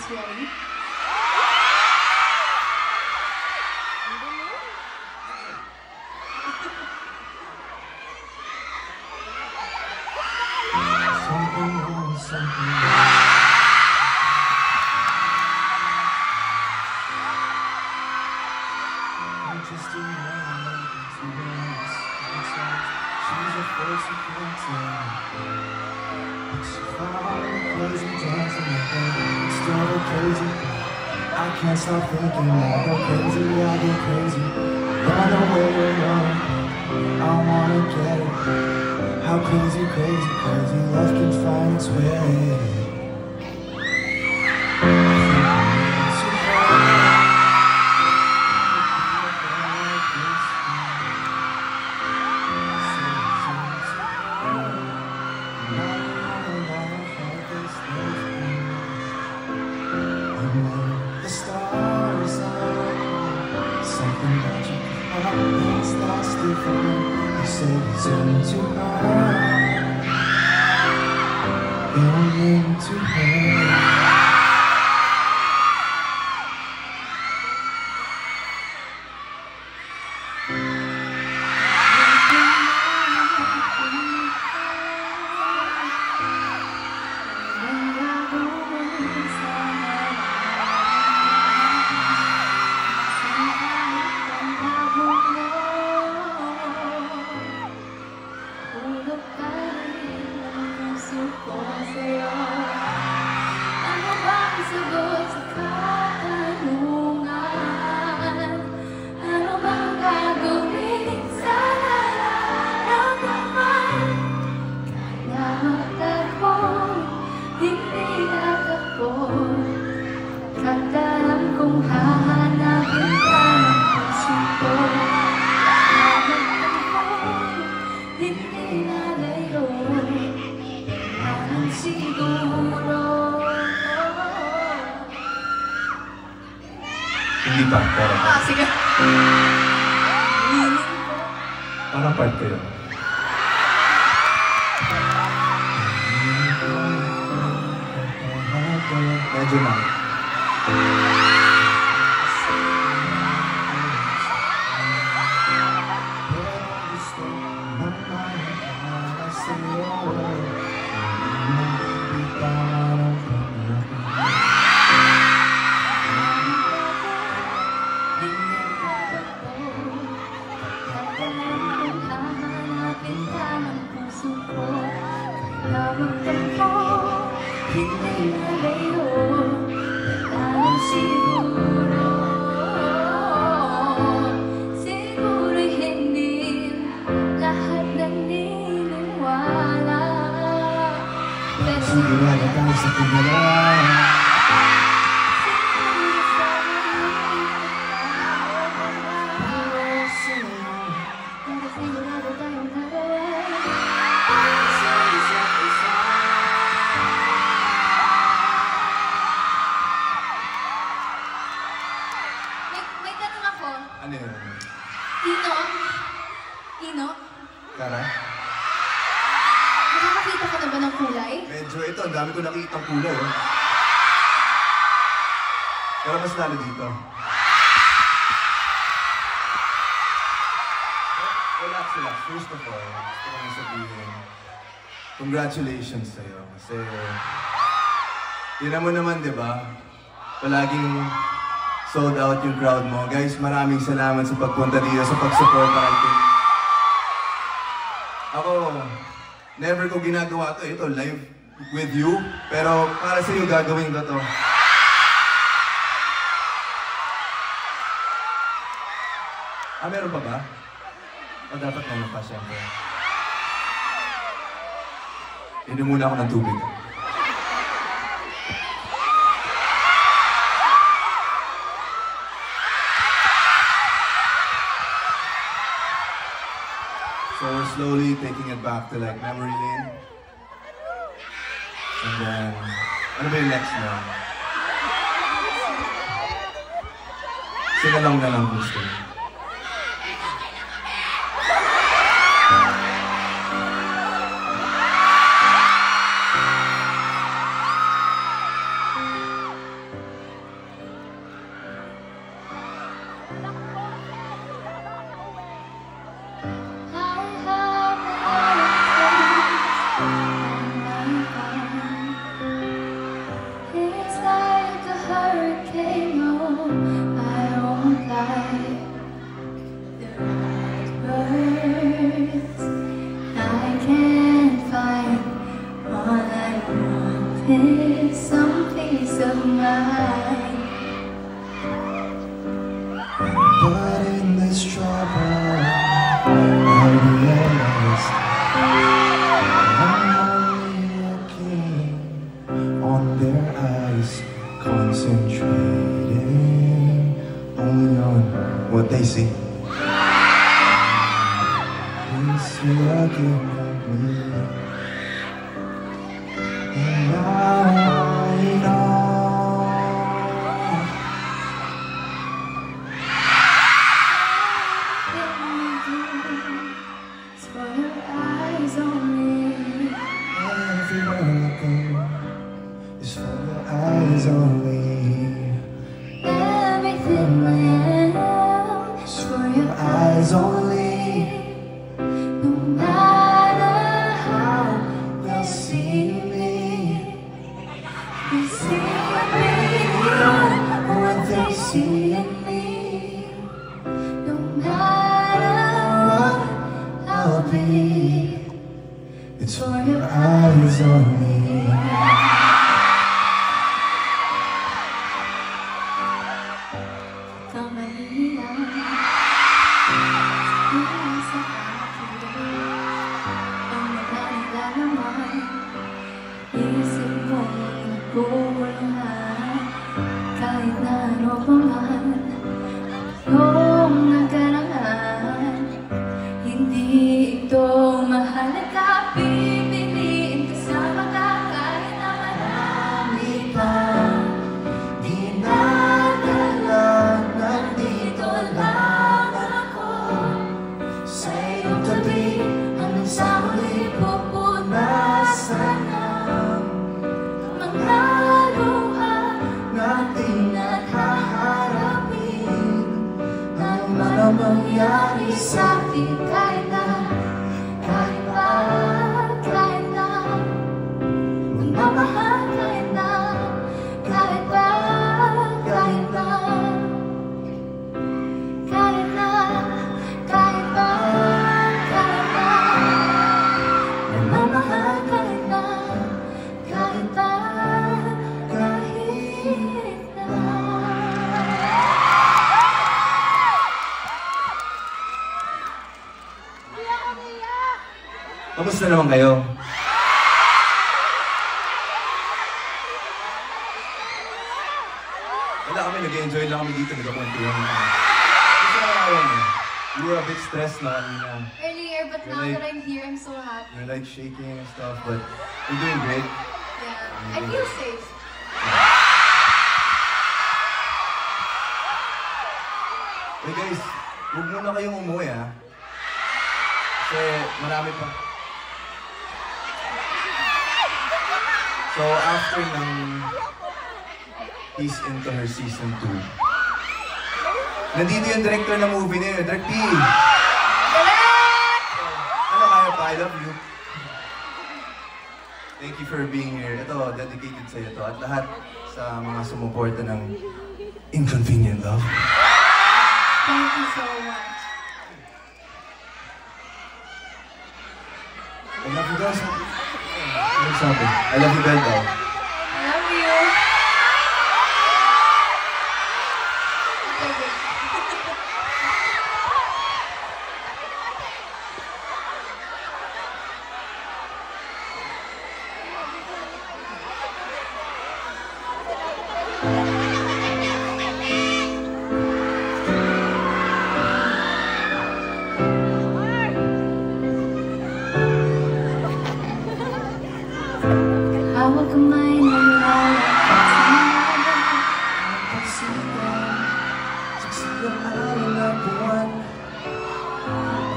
guys ready? Something wrong, something wrong. I'm just in love with two words. She's a force you can't tell. She found crazy dance in my head. It's still crazy. I can't stop thinking. I go crazy, I get crazy. Run away, run. I wanna get it. How crazy, crazy, crazy love can find its way. The stars are something that you can't that's different. You say it's in too hard. You're into her. Hindi pa, pero... sige. Parang part kayo. Medyo na. Sigurado tayo sa tingala. May tanong ako. Ano yun? Ino? Ino? Kara? Nakakakita ka na ba ng kulay? Medyo ito, ang dami ko nakikitang kulay. Oh. Pero mas lalo dito. Relax. First of all, gusto ko lang sabihin, congratulations sa'yo. Kasi, yun mo naman, di ba? Palaging sold out yung crowd mo. Guys, maraming salamat sa pagpunta dito, sa pag-support natin. Ako, never ko ginagawa to. Ito, live with you. Pero para sa iyo, gagawin ko to. Meron pa ba? O dapat meron pa, siyempre. Inom muna ako ng tubig. So we're slowly taking it back to like memory lane. And then, ano ba yung next na? Sinalong na lang gusto. miss some peace of mind. But in this trouble, I realized I'm only looking on their eyes, concentrating only on what they see. Please see again at me, and now I know. It's for your eyes only. Everywhere I go is for your eyes only. Everything I am is for your Eyes only. No matter how They'll see me. they see me, What they see in me. no matter what I'll be, It's for your eyes only. kamalian sa akin. Ang naglalala naman, isip mong naguguluhan. Kahit na ano pa man yung nagkarangan, hindi ito mahalaga. Pipiliin ka sa mata kahit na marami pa. Dinadala, nandito lang ako sa iyong tabi, hanggang sa huli pupunasan ang Mga luha natin at haharapin ang mga mangyari sa atin kahit na, kahit pa, kahit na magmamahal, kahit na, kahit pa, kahit na, kahit na, kahit pa, kahit na magmamahal, kahit na, kahit pa, kahit na. Kamusta naman kayo? Wala kami, nag-enjoy lang kami dito, nagkakwentuhan kami. Gusto na kawan eh. You were a bit stressed na kanina. Earlier, but now that I'm here, I'm so happy. You're like shaking and stuff, but you're doing great. Yeah, I feel safe. Hey guys, huwag muna kayong umuwi ha. Kasi marami pa. So after ng He's Into Her Season 2, nandito yung director ng movie na yun, Direct P. Ano kaya pa? I love you. Thank you for being here. Ito, dedicated sa'yo to. At lahat sa mga sumuporta ng Inconvenient Love. Thank you so much. I love you guys. Ano sabi? I love you, Belle. I love you. Okay, wait. Hawak kamay ng lalakad sa mga Siksikan araw na buwan.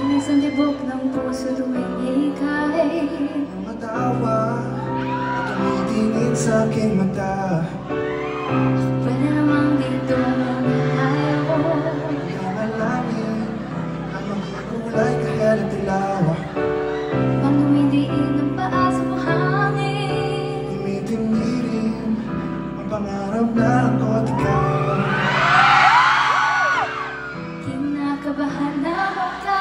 inis ang tibok ng puso tuwing ika'y Ang matawa at tumitingin sa aking mata. pwede namang dito muna tayo. Nanalangin ang magkulay kahit ang tilawa. Pang humidiin ang paa sa buhangin, Tumitingin ang pangarap na ako at ikaw. kinakabahan na baka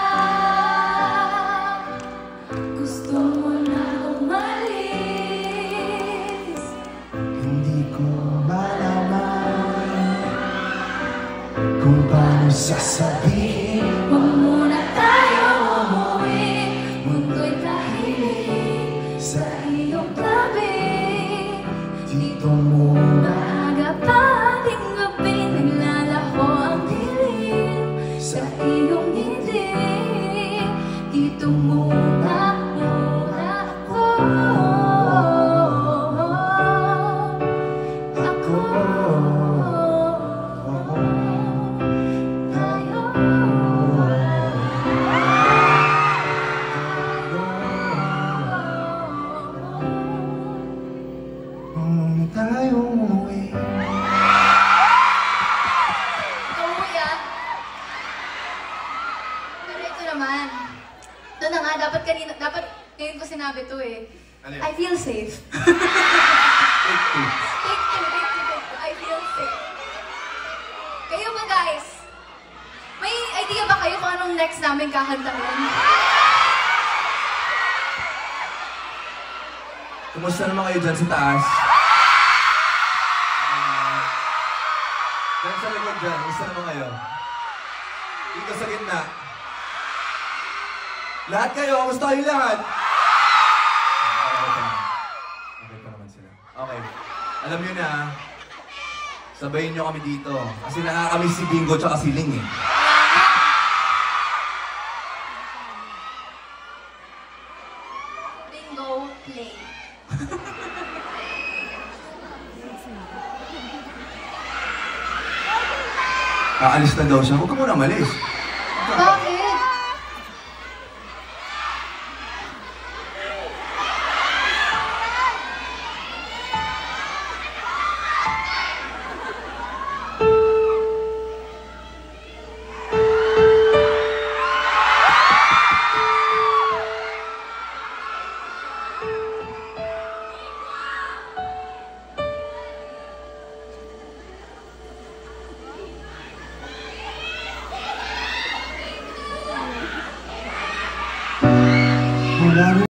gusto mo na umalis. sasabihin? Huwag muna tayo umuwi, mundo'y tahimik sa iyong tabi. Dito muna Aga pa ating gabi, naglalaho ang dilim sa iyong ngiti. Dito muna, muna ako. Ako. Tayo. tayo umuwi. Umuwi ah. Pero ito naman. Ito na nga, dapat ngayon ko sinabi to eh. Ano yun? I feel safe. Take two. Take two. I feel safe. Kayo ba guys? May idea ba kayo kung anong next namin kakantahin? Kumusta naman kayo dyan sa taas? Dyan sa likod dyan, kumusta naman kayo? Dito sa gitna. Lahat kayo, kumusta kayo lahat? Okay pa naman sila. Okay. Alam nyo na, sabayin nyo kami dito. Kasi nakakamiss si Bingo tsaka si Ling eh. Bingo, play. Aalis na daw siya. Huwag ka muna malis. Bakit? Wala rin.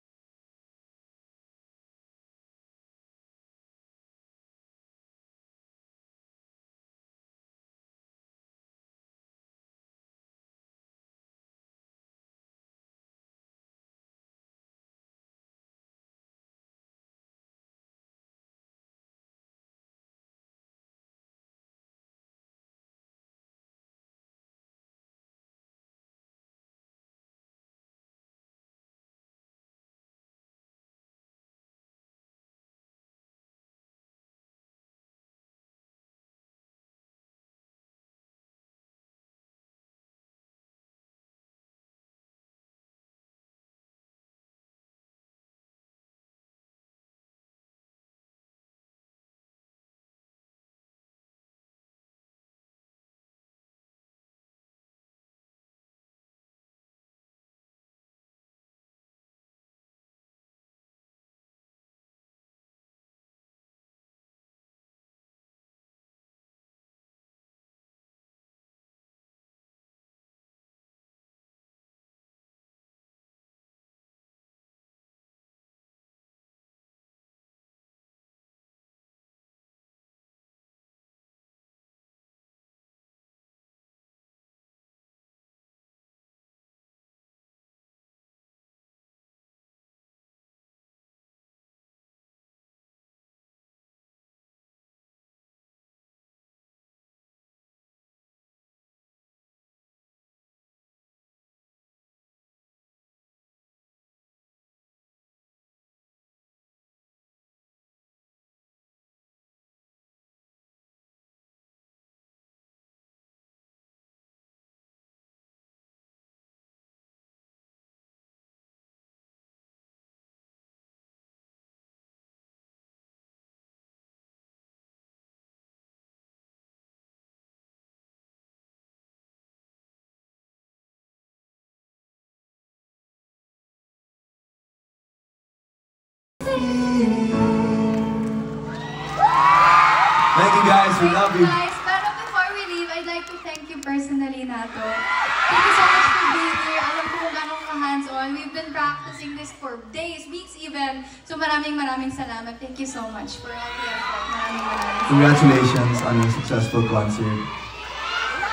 Thank you guys, we love you. Guys, pero before we leave, I'd like to thank you personally, Nato. Thank you so much for being here. Alam ko kung gano'ng ka-hands-on. We've been practicing this for days, weeks even. So maraming salamat. Thank you so much for all the effort. Maraming. Congratulations on your successful concert.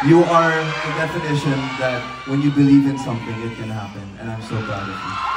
You are the definition that when you believe in something, it can happen. And I'm so proud of you.